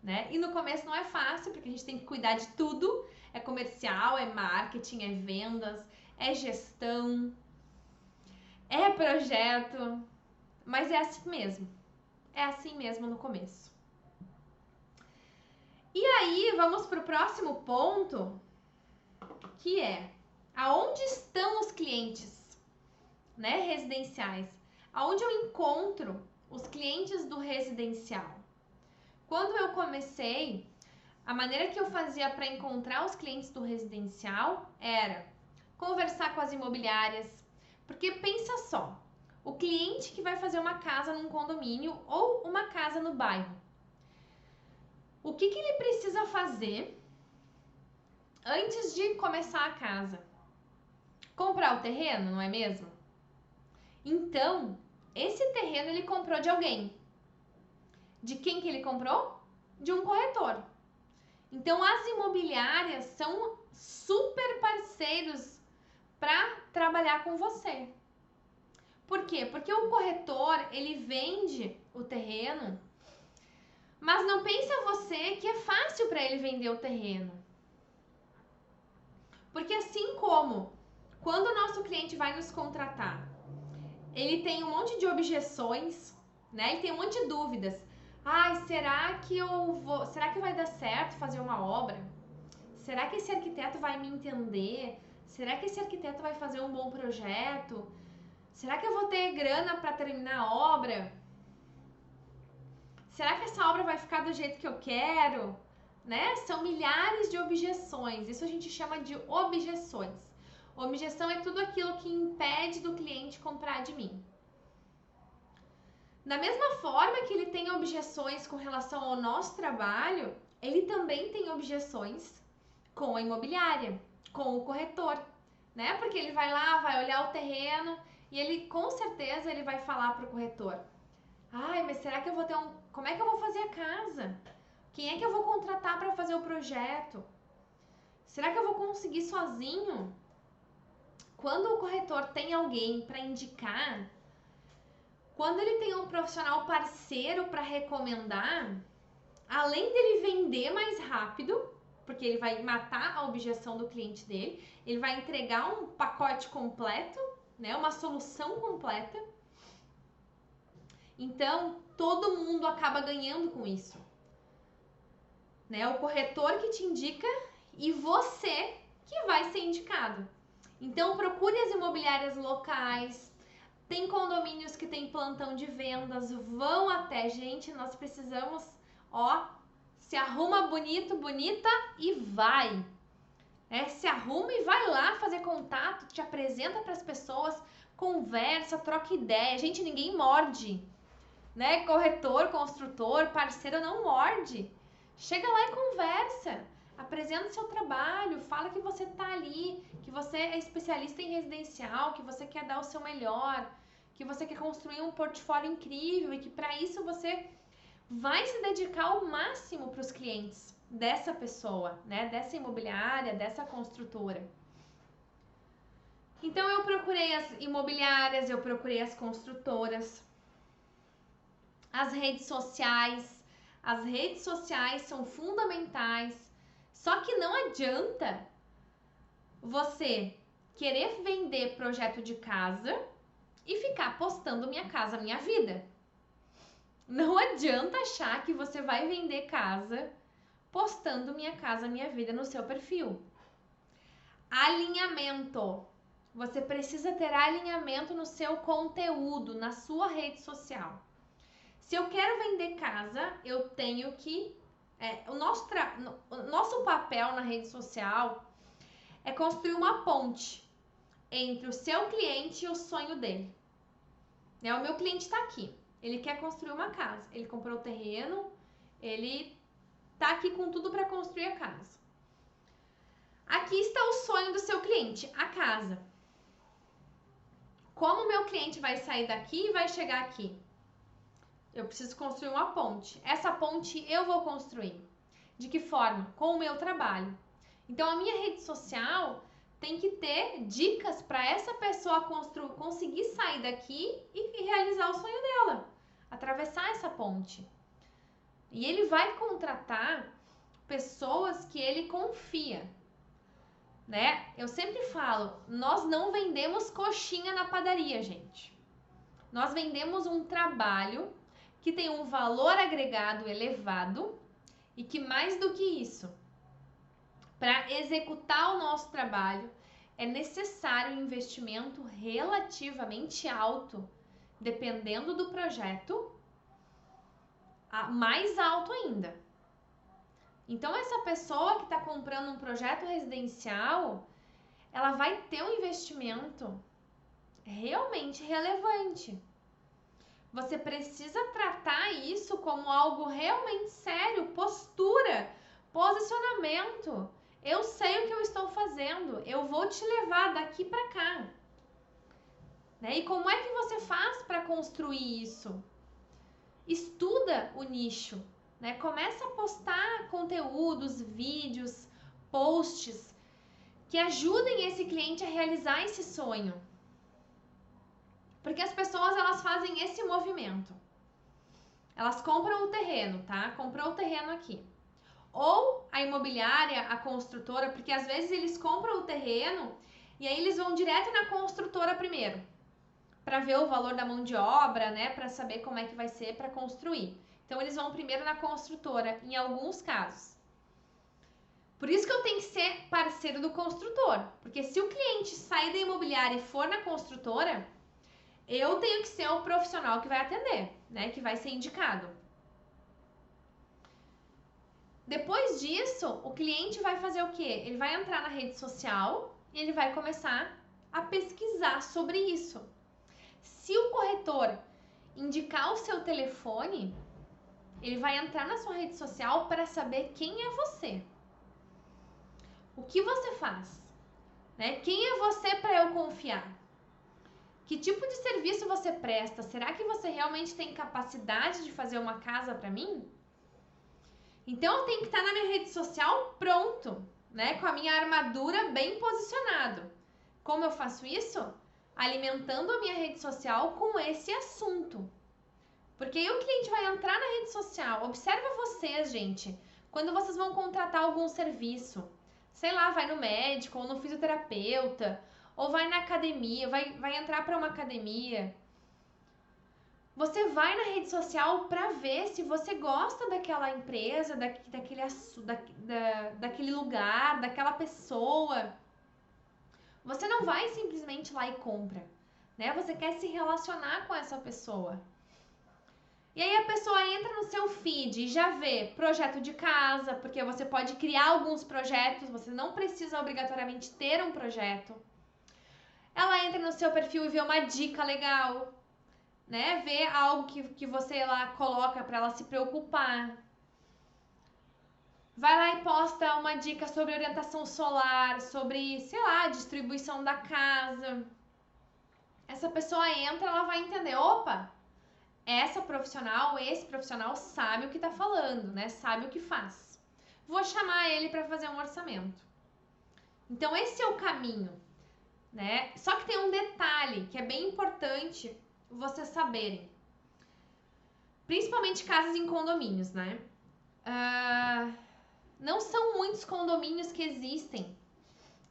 né? E no começo não é fácil, porque a gente tem que cuidar de tudo. É comercial, é marketing, é vendas, é gestão, é projeto. Mas é assim mesmo. É assim mesmo no começo. E aí, vamos para o próximo ponto, que é aonde estão os clientes, né, residenciais? Aonde eu encontro os clientes do residencial? Quando eu comecei, a maneira que eu fazia para encontrar os clientes do residencial era conversar com as imobiliárias, porque pensa só, o cliente que vai fazer uma casa num condomínio ou uma casa no bairro, o que ele precisa fazer antes de começar a casa? Comprar o terreno, não é mesmo? Então, esse terreno ele comprou de alguém. De quem que ele comprou? De um corretor. Então, as imobiliárias são super parceiros para trabalhar com você. Por quê? Porque o corretor, ele vende o terreno, mas não pensa você que é fácil para ele vender o terreno. Porque assim como quando o nosso cliente vai nos contratar, ele tem um monte de objeções, né? Ele tem um monte de dúvidas. Ai, será que vai dar certo fazer uma obra? Será que esse arquiteto vai me entender? Será que esse arquiteto vai fazer um bom projeto? Será que eu vou ter grana para terminar a obra? Será que essa obra vai ficar do jeito que eu quero? Né? São milhares de objeções. Isso a gente chama de objeções. Objeção é tudo aquilo que impede do cliente comprar de mim. Da mesma forma que ele tem objeções com relação ao nosso trabalho, ele também tem objeções com a imobiliária, com o corretor, né? Porque ele vai lá, vai olhar o terreno e ele com certeza ele vai falar para o corretor: Ai, mas será que eu vou ter um... Como é que eu vou fazer a casa? Quem é que eu vou contratar para fazer o projeto? Será que eu vou conseguir sozinho? Quando o corretor tem alguém para indicar, quando ele tem um profissional parceiro para recomendar, além dele vender mais rápido, porque ele vai matar a objeção do cliente dele, ele vai entregar um pacote completo, né, uma solução completa. Então, todo mundo acaba ganhando com isso. Né? O corretor que te indica e você que vai ser indicado. Então, procure as imobiliárias locais. Tem condomínios que tem plantão de vendas, vão até. Gente, nós precisamos, se arruma bonito, bonita e vai. Se arruma e vai lá fazer contato, te apresenta para as pessoas, conversa, troca ideia. Gente, ninguém morde. Né? Corretor, construtor, parceiro não morde. Chega lá e conversa. Apresenta o seu trabalho, fala que você tá ali, que você é especialista em residencial, que você quer dar o seu melhor, que você quer construir um portfólio incrível e que para isso você vai se dedicar ao máximo para os clientes dessa pessoa, né? Dessa imobiliária, dessa construtora. Então eu procurei as imobiliárias, eu procurei as construtoras, as redes sociais. As redes sociais são fundamentais. Só que não adianta você querer vender projeto de casa e ficar postando minha casa, minha vida. Não adianta achar que você vai vender casa postando minha casa, minha vida no seu perfil. Alinhamento. Você precisa ter alinhamento no seu conteúdo, na sua rede social. Se eu quero vender casa, eu tenho que... o nosso papel na rede social é construir uma ponte entre o seu cliente e o sonho dele. O meu cliente está aqui. Ele quer construir uma casa. Ele comprou o terreno, ele está aqui com tudo para construir a casa. Aqui está o sonho do seu cliente, a casa. Como o meu cliente vai sair daqui e vai chegar aqui? Eu preciso construir uma ponte. Essa ponte eu vou construir. De que forma? Com o meu trabalho. Então, a minha rede social tem que ter dicas para essa pessoa conseguir sair daqui e realizar o sonho dela. Atravessar essa ponte. E ele vai contratar pessoas que ele confia. Né? Eu sempre falo, nós não vendemos coxinha na padaria, gente. Nós vendemos um trabalho que tem um valor agregado elevado e que mais do que isso, para executar o nosso trabalho, é necessário um investimento relativamente alto, dependendo do projeto, mais alto ainda. Então, essa pessoa que está comprando um projeto residencial, ela vai ter um investimento realmente relevante. Você precisa tratar isso como algo realmente sério, postura, posicionamento. Eu sei o que eu estou fazendo, eu vou te levar daqui para cá. Né? E como é que você faz para construir isso? Estuda o nicho, né? Começa a postar conteúdos, vídeos, posts que ajudem esse cliente a realizar esse sonho. Porque as pessoas, elas fazem esse movimento. Elas compram o terreno, tá? Comprou o terreno aqui. Ou a imobiliária, a construtora, porque às vezes eles compram o terreno e aí eles vão direto na construtora primeiro, para ver o valor da mão de obra, né? Para saber como é que vai ser para construir. Então eles vão primeiro na construtora, em alguns casos. Por isso que eu tenho que ser parceiro do construtor, porque se o cliente sair da imobiliária e for na construtora, eu tenho que ser o profissional que vai atender, né? Que vai ser indicado. Depois disso, o cliente vai fazer o quê? Ele vai entrar na rede social e ele vai começar a pesquisar sobre isso. Se o corretor indicar o seu telefone, ele vai entrar na sua rede social para saber quem é você. O que você faz? Né? Quem é você para eu confiar? Que tipo de serviço você presta? Será que você realmente tem capacidade de fazer uma casa para mim? Então eu tenho que estar na minha rede social pronto, né? Com a minha armadura bem posicionado. Como eu faço isso? Alimentando a minha rede social com esse assunto. Porque aí o cliente vai entrar na rede social. Observa vocês, gente. Quando vocês vão contratar algum serviço, sei lá, vai no médico ou no fisioterapeuta, ou vai na academia, vai entrar para uma academia. Você vai na rede social para ver se você gosta daquela empresa, daquele lugar, daquela pessoa. Você não vai simplesmente lá e compra, né? Você quer se relacionar com essa pessoa. E aí a pessoa entra no seu feed e já vê projeto de casa, porque você pode criar alguns projetos, você não precisa obrigatoriamente ter um projeto. Ela entra no seu perfil e vê uma dica legal, né? Vê algo que você lá coloca para ela se preocupar. Vai lá e posta uma dica sobre orientação solar, sobre, sei lá, distribuição da casa. Essa pessoa entra, ela vai entender, opa, esse profissional sabe o que tá falando, né? Sabe o que faz. Vou chamar ele para fazer um orçamento. Então esse é o caminho, né? Só que tem um detalhe que é bem importante vocês saberem. Principalmente casas em condomínios, né? Não são muitos condomínios que existem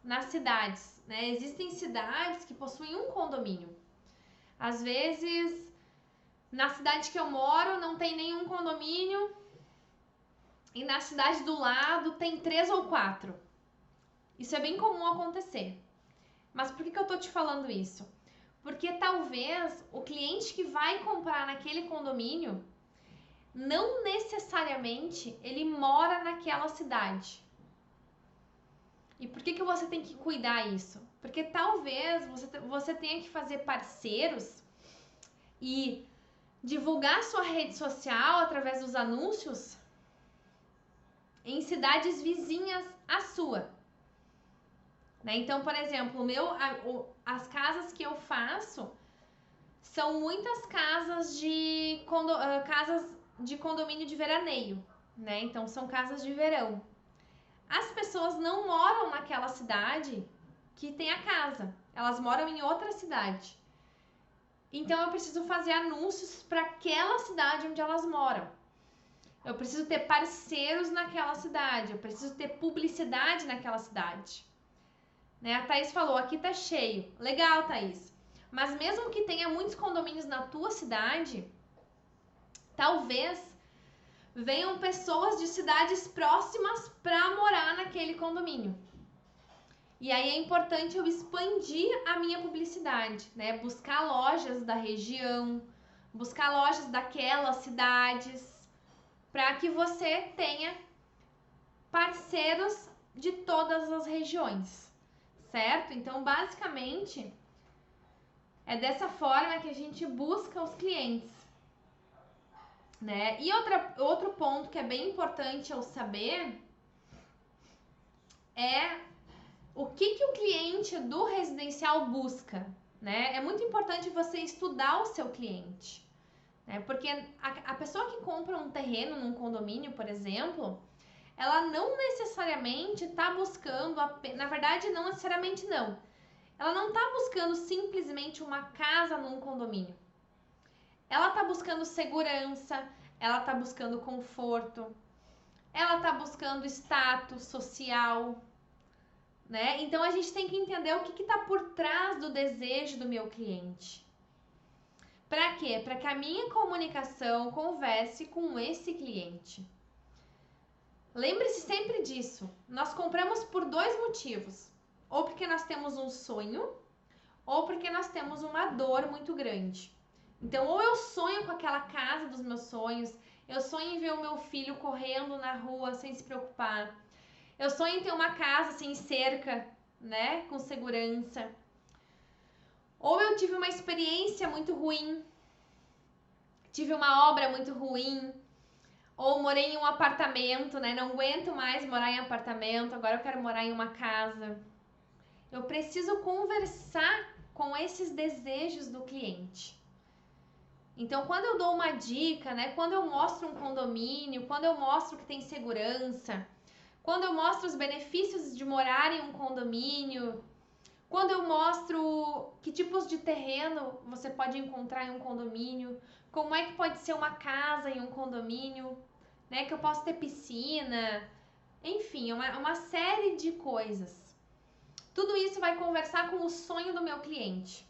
nas cidades, né? Existem cidades que possuem um condomínio. Às vezes, na cidade que eu moro, não tem nenhum condomínio e na cidade do lado tem 3 ou 4. Isso é bem comum acontecer. Mas por que eu tô te falando isso? Porque talvez o cliente que vai comprar naquele condomínio não necessariamente ele mora naquela cidade. E por que você tem que cuidar isso? Porque talvez você tenha que fazer parceiros e divulgar sua rede social através dos anúncios em cidades vizinhas à sua. Né? Então, por exemplo, as casas que eu faço são muitas casas de condomínio de veraneio, né? Então são casas de verão. As pessoas não moram naquela cidade que tem a casa, elas moram em outra cidade. Então eu preciso fazer anúncios para aquela cidade onde elas moram. Eu preciso ter parceiros naquela cidade, eu preciso ter publicidade naquela cidade. Né? A Thaís falou, aqui tá cheio. Legal, Thaís. Mas mesmo que tenha muitos condomínios na tua cidade, talvez venham pessoas de cidades próximas para morar naquele condomínio. E aí é importante eu expandir a minha publicidade, né? Buscar lojas da região, buscar lojas daquelas cidades, para que você tenha parceiros de todas as regiões, certo? Então, basicamente, é dessa forma que a gente busca os clientes. Né? E outro ponto que é bem importante eu saber é o que o cliente do residencial busca, né? É muito importante você estudar o seu cliente, né? Porque a pessoa que compra um terreno num condomínio, por exemplo, ela não necessariamente está buscando, na verdade não necessariamente não, ela não está buscando simplesmente uma casa num condomínio. Ela está buscando segurança, ela está buscando conforto, ela está buscando status social, né? Então a gente tem que entender o que está por trás do desejo do meu cliente. Para quê? Para que a minha comunicação converse com esse cliente. Lembre-se sempre disso. Nós compramos por 2 motivos. Ou porque nós temos um sonho, ou porque nós temos uma dor muito grande. Então, ou eu sonho com aquela casa dos meus sonhos, eu sonho em ver o meu filho correndo na rua sem se preocupar. Eu sonho em ter uma casa sem cerca, né, com segurança. Ou eu tive uma experiência muito ruim, tive uma obra muito ruim, ou morei em um apartamento, né, não aguento mais morar em apartamento, agora eu quero morar em uma casa. Eu preciso conversar com esses desejos do cliente. Então, quando eu dou uma dica, né, quando eu mostro um condomínio, quando eu mostro que tem segurança, quando eu mostro os benefícios de morar em um condomínio, quando eu mostro que tipos de terreno você pode encontrar em um condomínio, como é que pode ser uma casa em um condomínio, né, que eu posso ter piscina, enfim, uma série de coisas. Tudo isso vai conversar com o sonho do meu cliente.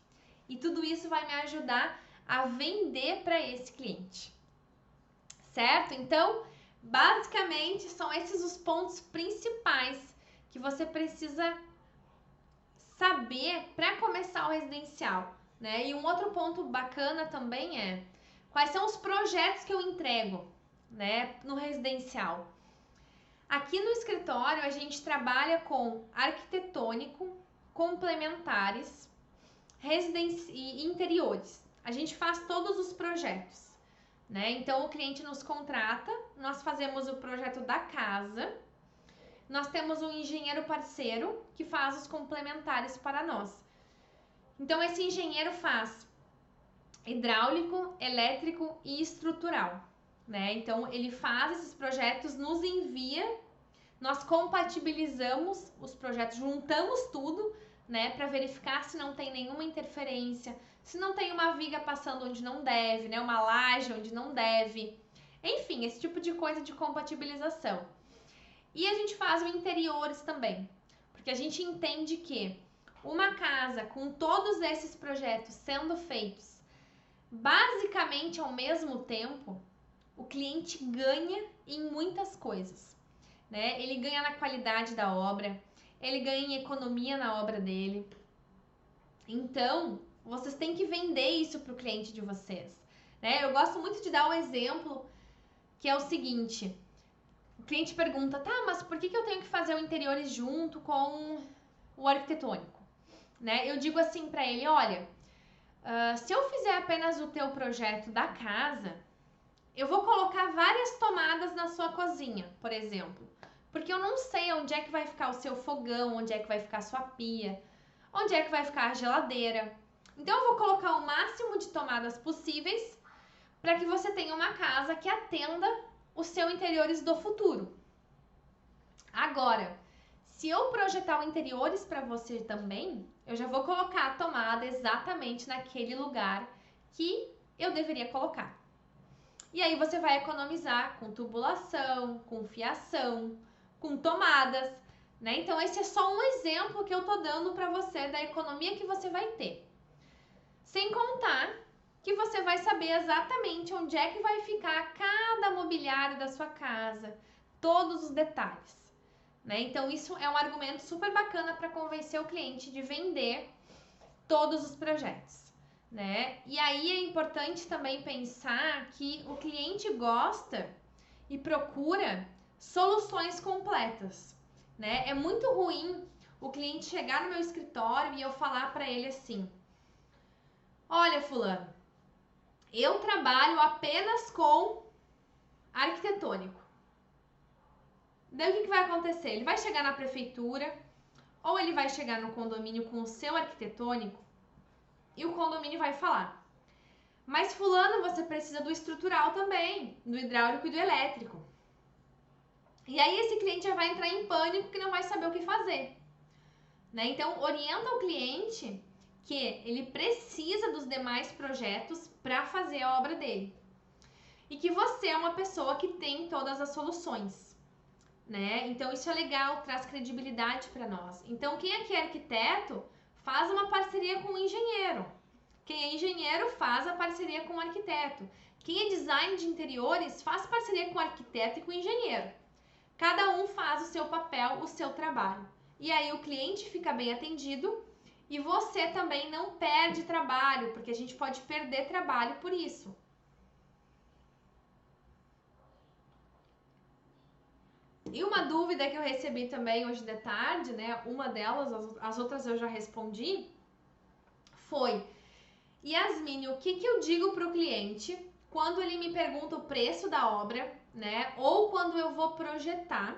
E tudo isso vai me ajudar a vender para esse cliente. Certo? Então, basicamente, são esses os pontos principais que você precisa saber para começar o residencial, né? E um outro ponto bacana também é quais são os projetos que eu entrego, né, no residencial. Aqui no escritório a gente trabalha com arquitetônico, complementares, e interiores. A gente faz todos os projetos, né? Então o cliente nos contrata, nós fazemos o projeto da casa, nós temos um engenheiro parceiro que faz os complementares para nós. Então esse engenheiro faz hidráulico, elétrico e estrutural, né? Então ele faz esses projetos, nos envia, nós compatibilizamos os projetos, juntamos tudo, né, para verificar se não tem nenhuma interferência, se não tem uma viga passando onde não deve, né, uma laje onde não deve, enfim, esse tipo de coisa de compatibilização. E a gente faz o interiores também, porque a gente entende que uma casa com todos esses projetos sendo feitos basicamente ao mesmo tempo, o cliente ganha em muitas coisas, né? Ele ganha na qualidade da obra, ele ganha em economia na obra dele. Então, vocês têm que vender isso para o cliente de vocês, né? Eu gosto muito de dar um exemplo que é o seguinte: o cliente pergunta, tá, mas por que eu tenho que fazer o interiores junto com o arquitetônico? Né? Eu digo assim para ele, olha, se eu fizer apenas o teu projeto da casa, eu vou colocar várias tomadas na sua cozinha, por exemplo, porque eu não sei onde é que vai ficar o seu fogão, onde é que vai ficar a sua pia, onde é que vai ficar a geladeira. Então eu vou colocar o máximo de tomadas possíveis para que você tenha uma casa que atenda os seus interiores do futuro. Agora, se eu projetar o interiores para você também, eu já vou colocar a tomada exatamente naquele lugar que eu deveria colocar. E aí você vai economizar com tubulação, com fiação, com tomadas, né? Então esse é só um exemplo que eu tô dando para você da economia que você vai ter. Sem contar que você vai saber exatamente onde é que vai ficar cada mobiliário da sua casa, todos os detalhes, né? Então isso é um argumento super bacana para convencer o cliente de vender todos os projetos, né? E aí é importante também pensar que o cliente gosta e procura soluções completas, né? É muito ruim o cliente chegar no meu escritório e eu falar para ele assim: olha, fulano, eu trabalho apenas com arquitetônico. Daí o que vai acontecer? Ele vai chegar na prefeitura ou ele vai chegar no condomínio com o seu arquitetônico e o condomínio vai falar: mas fulano, você precisa do estrutural também, do hidráulico e do elétrico. E aí esse cliente já vai entrar em pânico que não vai saber o que fazer, né? Então orienta o cliente que ele precisa dos demais projetos para fazer a obra dele. E que você é uma pessoa que tem todas as soluções, né? Então isso é legal, traz credibilidade para nós. Então quem aqui é arquiteto faz uma parceria com o engenheiro. Quem é engenheiro faz a parceria com o arquiteto. Quem é design de interiores faz parceria com o arquiteto e com o engenheiro. Cada um faz o seu papel, o seu trabalho. E aí o cliente fica bem atendido e você também não perde trabalho, porque a gente pode perder trabalho por isso. E uma dúvida que eu recebi também hoje de tarde, né? Uma delas, as outras eu já respondi, foi: Yasmine, o que eu digo para o cliente quando ele me pergunta o preço da obra, né? Ou quando eu vou projetar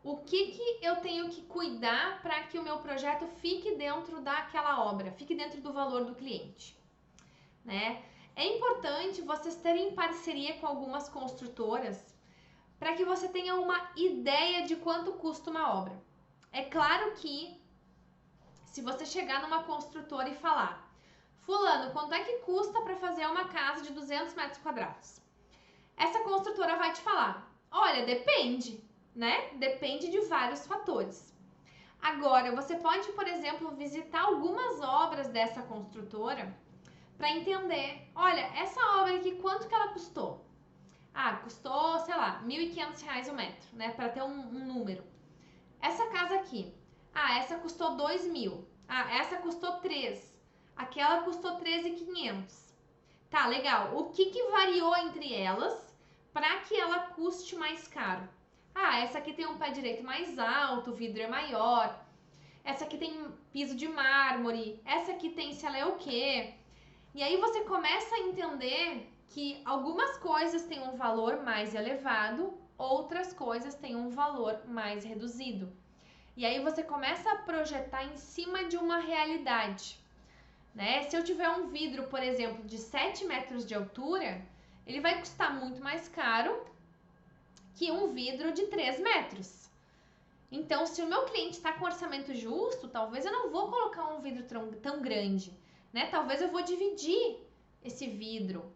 o que eu tenho que cuidar para que o meu projeto fique dentro daquela obra, fique dentro do valor do cliente, né? É importante vocês terem parceria com algumas construtoras para que você tenha uma ideia de quanto custa uma obra. É claro que se você chegar numa construtora e falar: fulano, quanto é que custa para fazer uma casa de 200 metros quadrados? Essa construtora vai te falar: olha, depende, né? Depende de vários fatores. Agora, você pode, por exemplo, visitar algumas obras dessa construtora para entender: olha, essa obra aqui, quanto que ela custou? Ah, custou, sei lá, R$ 1.500 o metro, né? Para ter um número. Essa casa aqui, ah, essa custou 2.000. Ah, essa custou 3. Aquela custou 13.500. Tá, legal. O que variou entre elas para que ela custe mais caro? Ah, essa aqui tem um pé direito mais alto, o vidro é maior. Essa aqui tem piso de mármore. Essa aqui tem sei lá o quê. E aí você começa a entender que algumas coisas têm um valor mais elevado, outras coisas têm um valor mais reduzido. E aí você começa a projetar em cima de uma realidade, né? Se eu tiver um vidro, por exemplo, de 7 metros de altura, ele vai custar muito mais caro que um vidro de 3 metros. Então, se o meu cliente está com orçamento justo, talvez eu não vou colocar um vidro tão grande, né? Talvez eu vou dividir esse vidro.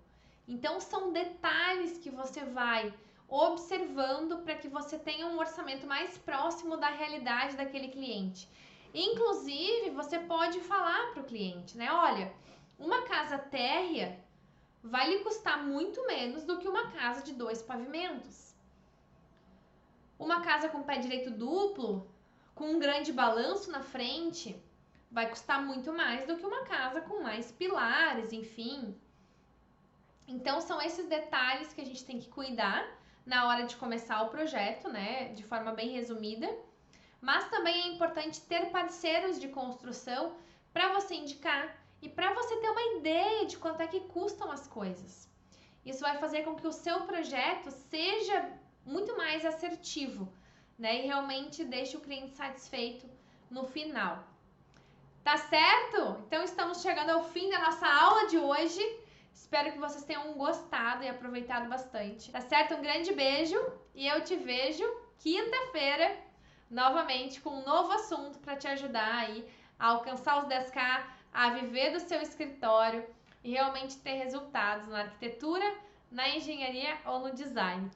Então, são detalhes que você vai observando para que você tenha um orçamento mais próximo da realidade daquele cliente. Inclusive, você pode falar para o cliente, né? Olha, uma casa térrea vai lhe custar muito menos do que uma casa de 2 pavimentos. Uma casa com pé direito duplo, com um grande balanço na frente, vai custar muito mais do que uma casa com mais pilares, enfim. Então, são esses detalhes que a gente tem que cuidar na hora de começar o projeto, né? De forma bem resumida. Mas também é importante ter parceiros de construção para você indicar e para você ter uma ideia de quanto é que custam as coisas. Isso vai fazer com que o seu projeto seja muito mais assertivo, né? E realmente deixe o cliente satisfeito no final. Tá certo? Então estamos chegando ao fim da nossa aula de hoje. Espero que vocês tenham gostado e aproveitado bastante. Tá certo? Um grande beijo e eu te vejo quinta-feira novamente com um novo assunto para te ajudar aí a alcançar os 10K, a viver do seu escritório e realmente ter resultados na arquitetura, na engenharia ou no design.